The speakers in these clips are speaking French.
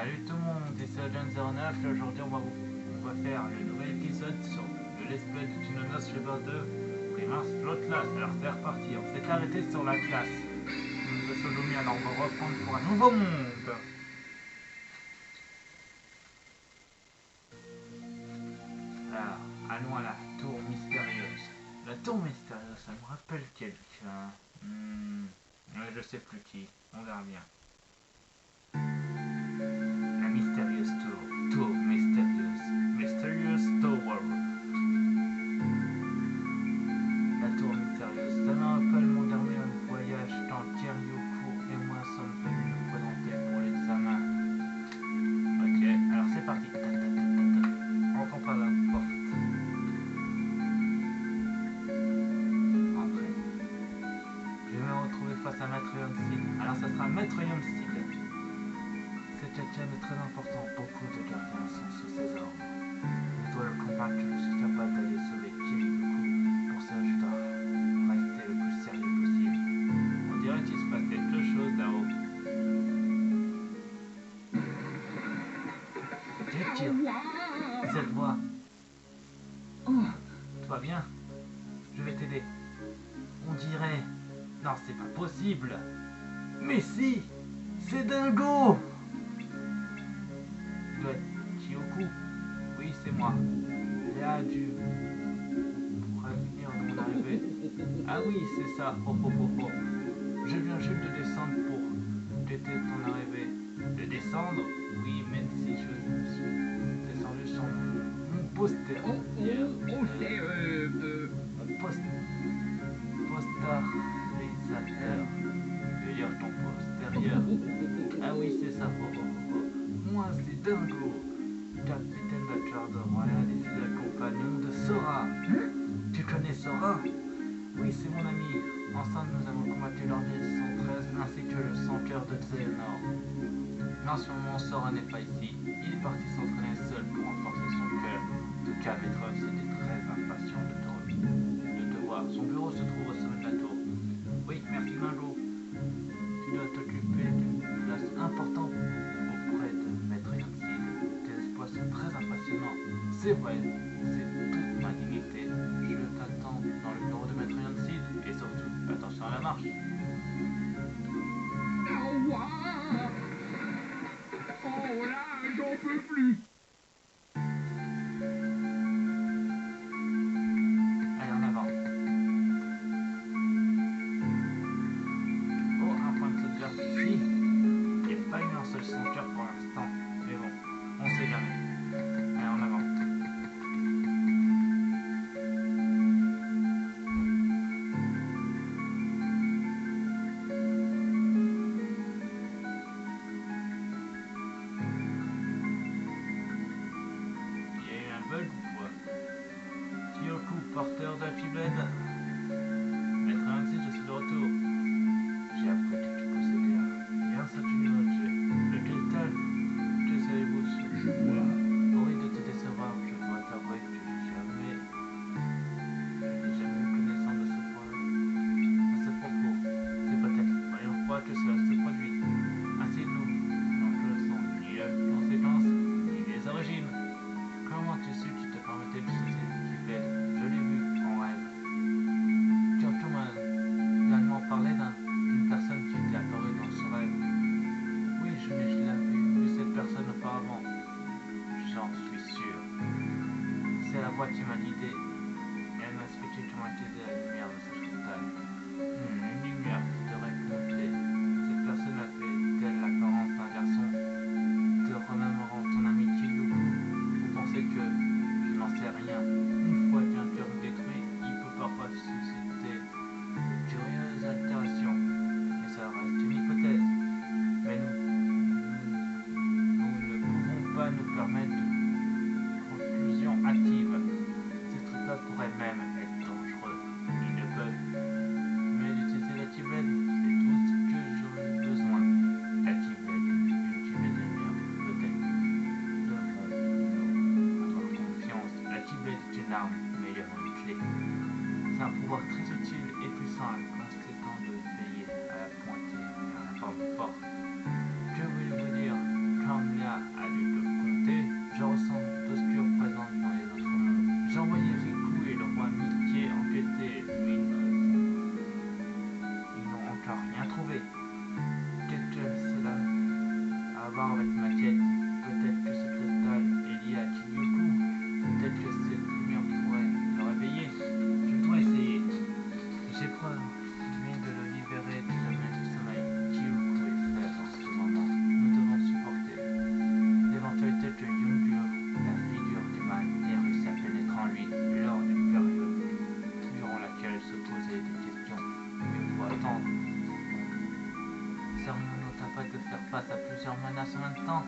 Salut tout le monde, c'est John09 et aujourd'hui on va faire le nouvel épisode sur de Let's Play de Tunonos Shepard 2 Primus Float Class. Alors c'est reparti, on s'est arrêté sur la classe de Sodomie, alors on va reprendre pour un nouveau monde. Alors, allons à la tour mystérieuse. La tour mystérieuse, ça me rappelle quelqu'un. Je sais plus qui, on verra bien. La mystérieuse tour mystérieuse, Mysterious Tower. La tour mystérieuse, ça me rappelle mon dernier voyage quand Kiryoku et moi sommes venus nous présenter pour l'examen. Ok, alors c'est parti. On entend pas la porte. Entrez. Je vais me retrouver face à Maître Yonsil. Alors ça sera Maître Yonsil. Quelqu'un est très important, beaucoup de gardiens sont sous ses ordres. Je dois le convaincre que je suis capable d'aller sauver Kiryoku. Pour ça, je dois rester le plus sérieux possible. On dirait qu'il se passe quelque chose là-haut. Cette voix. Tout va bien? Je vais t'aider. On dirait... Non, c'est pas possible. Mais si! C'est Dingo! Doit être Kyoku. Oui, c'est moi. Léa dû prévenir de mon arrivée. Ah oui, c'est ça. Oh, oh, oh, oh. Je viens juste de descendre pour guetter ton arrivée. De descendre? Oui, même si je suis descendu sur mon poster. On sait, Postarisateur. Je veux dire ton postérieur. Ah oui, c'est ça. Oh, oh, oh, oh. Moi, c'est Dingo, capitaine de Garde Royale et fidèle compagnon de Sora. Tu connais Sora? Oui, c'est mon ami. Ensemble, nous avons combattu l'Ordi 113 ainsi que le sans-cœur de Xehanort. Mais en ce moment, Sora n'est pas ici. Il est parti s'entraîner seul pour renforcer son cœur. En tout cas, Maître était très impatient de te voir. Son bureau se trouve au sommet de la tour. Oui, merci Dingo. Tu dois t'occuper d'une place importante auprès de Maître Yonsil. Tes exploits sont très impressionnants. C'est vrai, c'est toute ma dignité. Je t'attends dans le bureau de Maître Yonsil et surtout, attention à la marche. Oh là, j'en peux plus. Allez, en avant. Oh, un point de sauvegarde ici. Il n'y a pas eu un seul sauveteur pour l'instant. Mais bon, on sait jamais. Allez, en avant. Il y a eu un bug ou quoi? Kyoku, porteur de la Keyblade. Maître Yonsil, je suis de retour. J'ai appris que tu possédais un certain objet. Lequel tel? Que savez-vous? Je vois. Oui, de te décevoir, je dois t'avouer que je n'ai jamais eu connaissance de ce point. À ce propos, c'est peut-être voyons pas que cela se produit. Ainsi nous ne sont ni les conséquences, ni les origines. Comment tu sais qu'il te permettait d'utiliser une Keyblade? Je l'ai vu en rêve. Kyoto m'a également parlé d'une personne qui était apparue dans ce rêve. Oui, je l'avais vu cette personne auparavant. J'en suis sûr. C'est la voix qui m'a guidé. Elle m'a expliqué comment utiliser la lumière de ce cristal. Une lumière qui te répondait. Cette personne avait-elle l'apparence d'un garçon te remémorant ton ami Kyoku? Vous pensez que je n'en sais rien? Une fois qu'un cœur est détruit, il peut parfois susciter de curieuses altérations. Mais ça reste une hypothèse. Mais nous ne pouvons pas nous permettre de conclusions hâtives. Ces trucs-là pourraient même être dangereux. Ils ne peuvent. Mais d'utiliser la Keyblade, c'est tout ce que j'aurais besoin. La Keyblade, une Keyblade lumière, peut-être. Devons-nous avoir confiance. La Keyblade est une arme, mais il y a une clé. C'est un pouvoir très utile et puissant, conséquent de veiller à la pointe et à la forme forte. Que voulez-vous dire? Comme Léa plusieurs menaces en même temps.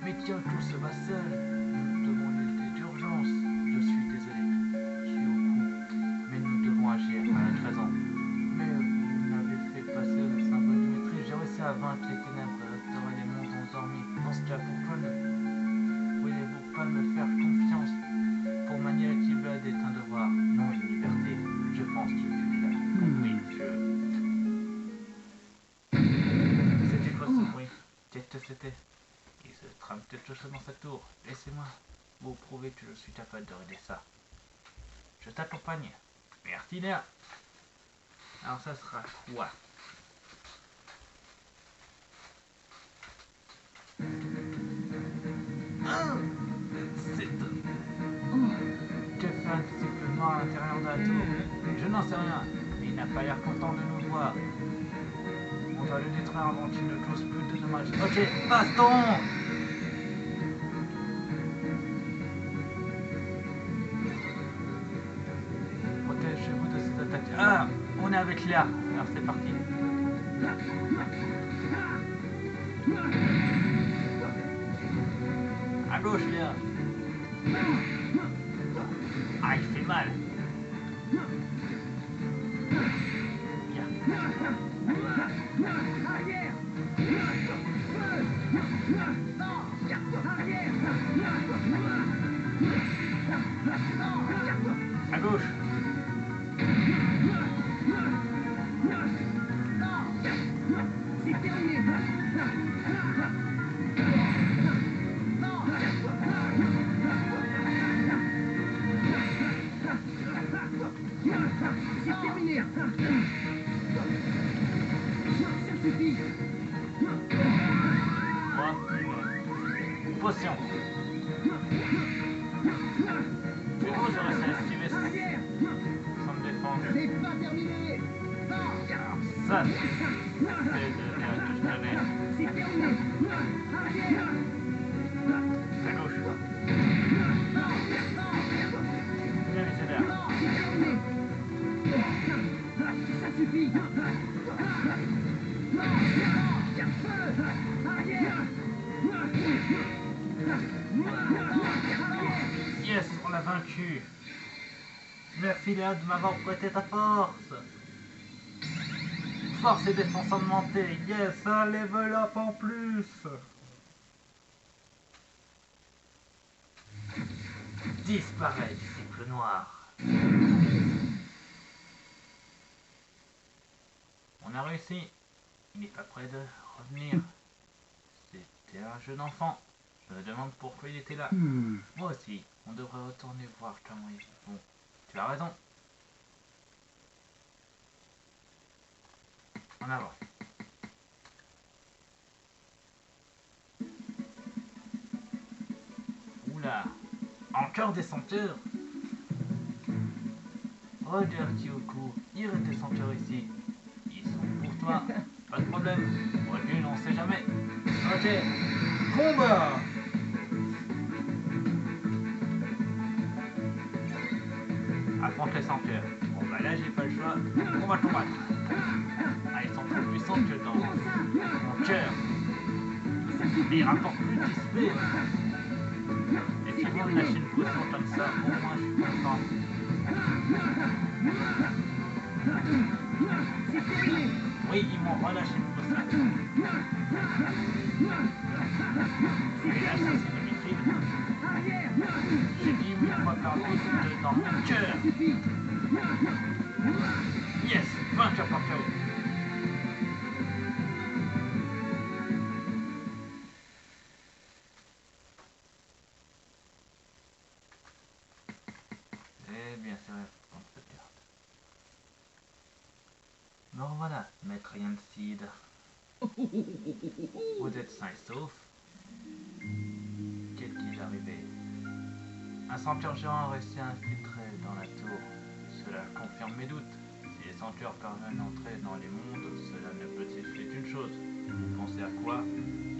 Mais Kyoto se bat seul. Nous devons lutter d'urgence. Je suis désolé, Kyoku, mais nous devons agir à notre raison. Mais vous m'avez fait passer au symbole de maîtrise. J'ai réussi à vaincre les ténèbres et restaurer les mondes endormis. Dans ce cas, pourquoi ne pourriez-vous pas me faire confiance? Pour manier la Keyblade est un devoir, non une liberté. Je pense que tu l'as compris, monsieur. C'était quoi ce bruit? Qu'est-ce que c'était? Il se trame quelque chose dans cette tour. Laissez-moi vous prouver que je suis capable de régler ça. Je t'accompagne. Merci, Léa. Alors ça sera quoi? Ah, c'est... Que fait un petit peu noir à l'intérieur de la tour? Je n'en sais rien. Il n'a pas l'air content de nous voir. On doit le détruire avant qu'il ne cause plus de dommages. Ok, baston! Protégez-vous de ces attaques. Ah, on est avec Léa. Alors c'est parti. À gauche, Léa. Ah, il fait mal. À gauche. Potion. C'est bon, je réussi à esquiver sans me défendre. C'est pas terminé. Alors ça, c'est de l'air que je connais. C'est terminé. À gauche. Bien visé l'air. Ça suffit. Yes, on l'a vaincu. Merci Léa de m'avoir prêté ta force. Force et défense augmentée. Yes, un level up en plus. Disparaît, disciple noir. On a réussi. Il n'est pas prêt de revenir. C'était un jeu d'enfant. Je me demande pourquoi il était là. Moi aussi, on devrait retourner voir comment ils vont. Tu as raison. En avant. Oula. Encore des senteurs. Regarde Kyoku, il y a des senteurs ici. Ils sont pour toi. Pas de problème. Recule, on sait jamais. Ok. Combat. Affronte les senteurs. Bon bah là j'ai pas le choix. On va combattre. Ah, ils sont plus puissants que dans mon cœur. Et ils rapportent plus d'XP. Et si vous me lâchez une potion comme ça, au moins je suis content. Oui, ils m'ont relâché une potion. Et là, ça c'est une maîtrise. J'ai dit 1000 fois par jour, c'était dans mon cœur. Yes, vainqueur par KO. Eh bien, c'est vrai, on peut dire. Bon voilà, maître Yansid. Vous êtes sain et sauf. Qu'est-il arrivé? Un centaure géant a réussi à infiltrer dans la tour. Cela confirme mes doutes. Si les centaures parviennent à entrer dans les mondes, cela ne peut signifier qu'une chose. Vous pensez à quoi?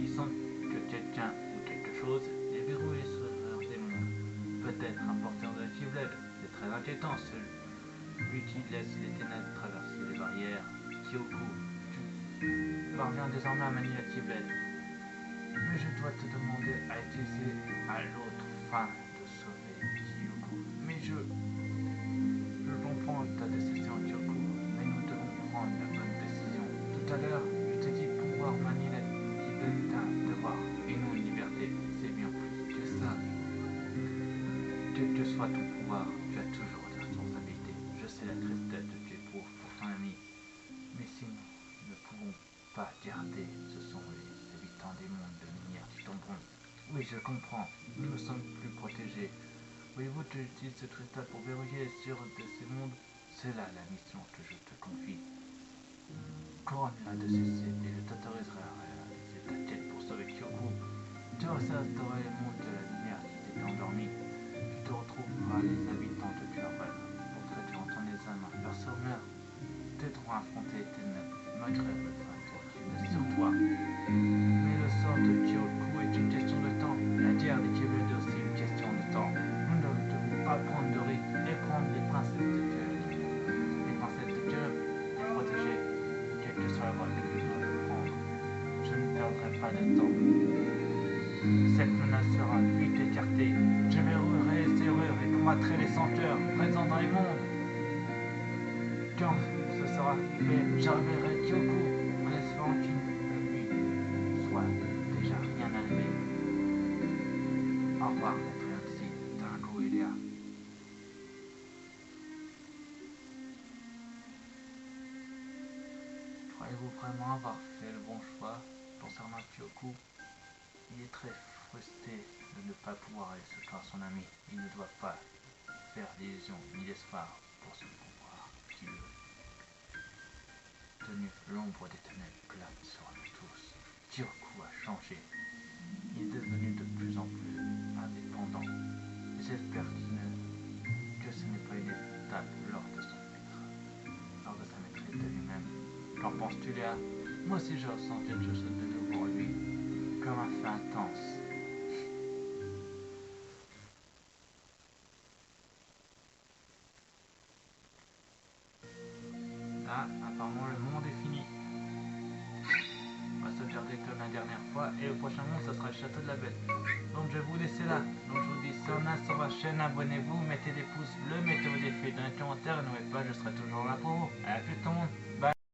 Ils sentent que quelqu'un ou quelque chose est verrouillé sur des mondes. Peut-être un porteur de la Keyblade. C'est très inquiétant, celui qui laisse les ténèbres traverser les barrières. Kyoku, tu parviens désormais à manier la Keyblade. afin de sauver Kyoko. Mais je comprends ta décision, Kyoko, mais nous devons prendre la bonne décision. Tout à l'heure, je t'ai dit pouvoir manier la liberté d'un devoir et non une liberté. C'est bien plus que ça. Quel que soit ton pouvoir, tu as toujours des responsabilités. Je sais la tristesse que tu éprouves pour ton ami, mais si nous ne pouvons pas garder, ce sont les habitants des mondes de lumière qui tomberont. Oui, je comprends, nous ne sommes plus protégés. Voyez-vous, tu utilises ce cristal pour verrouiller sur de ces mondes. C'est là la mission que je te confie. Couronne-la de ceci et je t'autoriserai à réaliser ta quête pour sauver Kyoko. Tu restaureras les mondes de la lumière qui s'étaient endormis. Tu te retrouveras les habitants de Turban pour traiter en ton examen. Leurs sommeurs t'aideront à affronter ténèbres malgré le fardeau qui pèse sur toi. Mais le sort de Kyoko est une question de temps. La guerre des Kébèdes est aussi une question de temps. Nous ne devons pas prendre de risques et prendre les princesses de cœur. Les princesses de cœur, les protéger, quelle que soit la voie que nous devons prendre. Je ne perdrai pas de temps. Cette menace sera vite écartée. Je verrouillerai les serrures et combattrai les senteurs présents dans les mondes. Quand ce sera fait, j'arriverai Kyoko en espérant qu'une nuit soit déjà rien arrivé. Au revoir, maître Yancy, Tango et Léa. Croyez-vous vraiment avoir fait le bon choix concernant Kyoko? Il est très frustré de ne pas pouvoir aller secourir son ami. Il ne doit pas faire d'illusions ni d'espoir pour ce pouvoir qui le tenu l'ombre des ténèbres plane sur nous tous. Kyoko a changé. Il est devenu de plus en plus indépendant. J'espère que ce n'est pas une étape lors de sa maîtrise de lui-même. Qu'en penses-tu, Léa? Moi aussi je ressens quelque chose de nouveau en lui, comme un feu intense. Là, apparemment le monde est fini. On va sauvegarder comme la dernière fois et le prochain monde ce sera le château de la bête. Donc je vais vous laisser là. Donc je vous dis sur ma chaîne, abonnez-vous, mettez des pouces bleus, mettez vos défis dans les commentaires et n'oubliez pas, je serai toujours là pour vous. À plus tout le monde. Bye.